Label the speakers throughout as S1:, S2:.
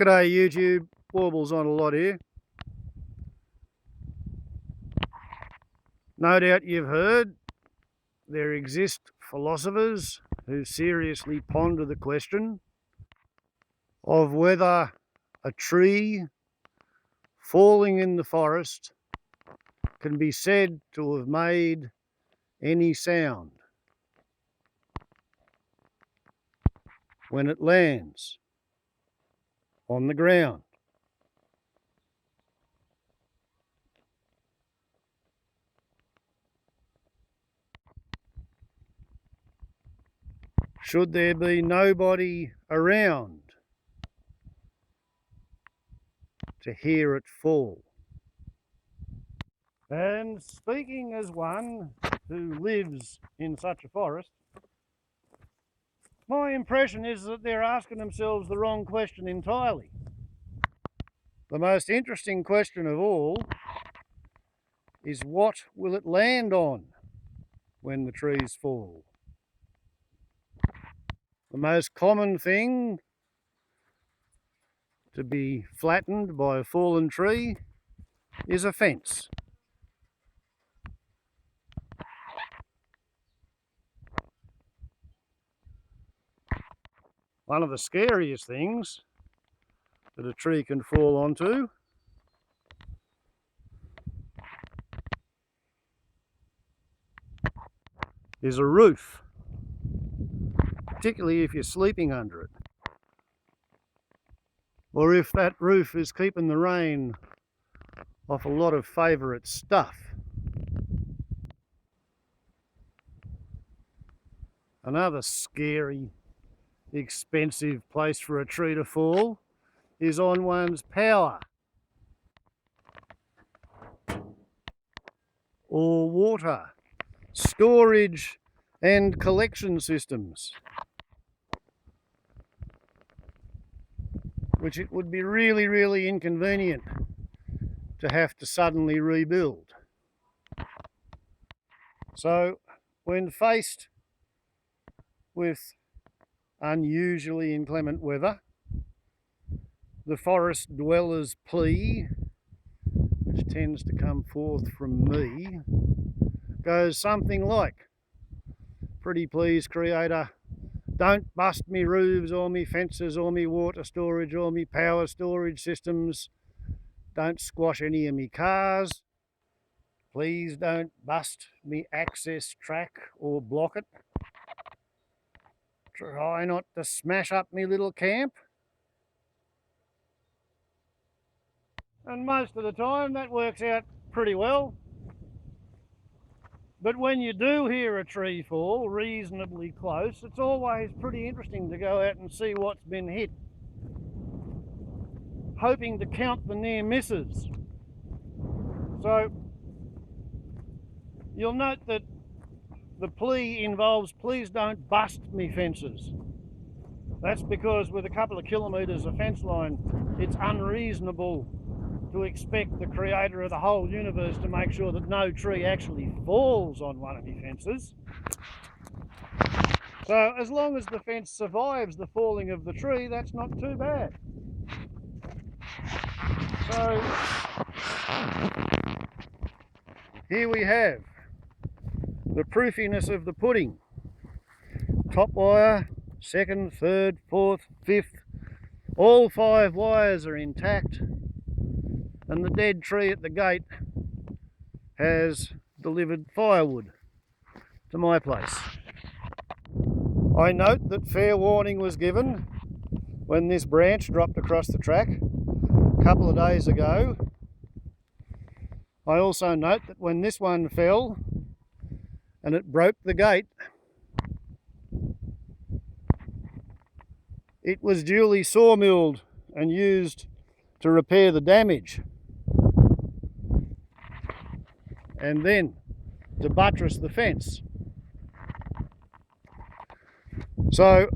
S1: G'day YouTube, Warbles on a lot here. No doubt you've heard there exist philosophers who seriously ponder the question of whether a tree falling in the forest can be said to have made any sound when it lands on the ground. Should there be nobody around to hear it fall? And speaking as one who lives in such a forest, my impression is that they're asking themselves the wrong question entirely. The most interesting question of all is, what will it land on when the trees fall? The most common thing to be flattened by a fallen tree is a fence. One of the scariest things that a tree can fall onto is a roof, particularly if you're sleeping under it, or if that roof is keeping the rain off a lot of favourite stuff. Another scary, expensive place for a tree to fall is on one's power or water storage and collection systems, which it would be really inconvenient to have to suddenly rebuild. So when faced with unusually inclement weather, the forest dweller's plea, which tends to come forth from me, goes something like, "Pretty please, Creator, don't bust me roofs or me fences or me water storage or me power storage systems. Don't squash any of me cars. Please don't bust me access track or block it. Try not to smash up me little camp." And most of the time that works out pretty well. But when you do hear a tree fall reasonably close, it's always pretty interesting to go out and see what's been hit, hoping to count the near misses. So you'll note that the plea involves, please don't bust me fences. That's because with a couple of kilometres of fence line, it's unreasonable to expect the creator of the whole universe to make sure that no tree actually falls on one of your fences. So as long as the fence survives the falling of the tree, that's not too bad. So here we have the proofiness of the pudding. Top wire, second, third, fourth, fifth, all 5 wires are intact, and the dead tree at the gate has delivered firewood to my place. I note that fair warning was given when this branch dropped across the track a couple of days ago. I also note that when this one fell and it broke the gate, it was duly sawmilled and used to repair the damage, and then to buttress the fence. So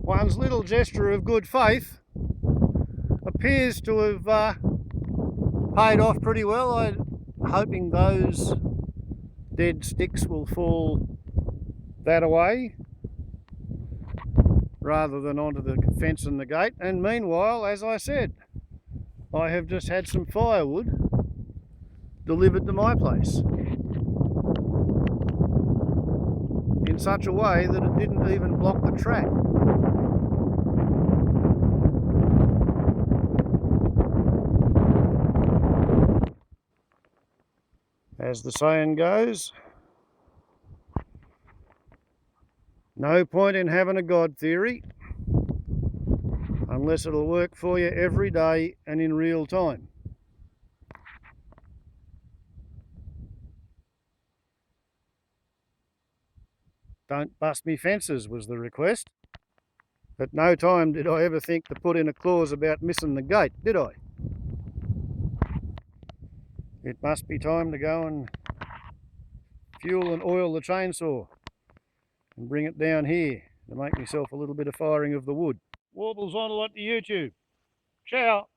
S1: one's little gesture of good faith appears to have paid off pretty well. I'm hoping those dead sticks will fall that away. rather than onto the fence and the gate. And meanwhile, as I said, I have just had some firewood delivered to my place in such a way that it didn't even block the track. As the saying goes, no point in having a God theory unless it'll work for you every day and in real time. Don't bust me fences was the request. At no time did I ever think to put in a clause about missing the gate, did I? It must be time to go and fuel and oil the chainsaw and bring it down here to make myself a little bit of firing of the wood. Warbles on a lot to YouTube. Ciao.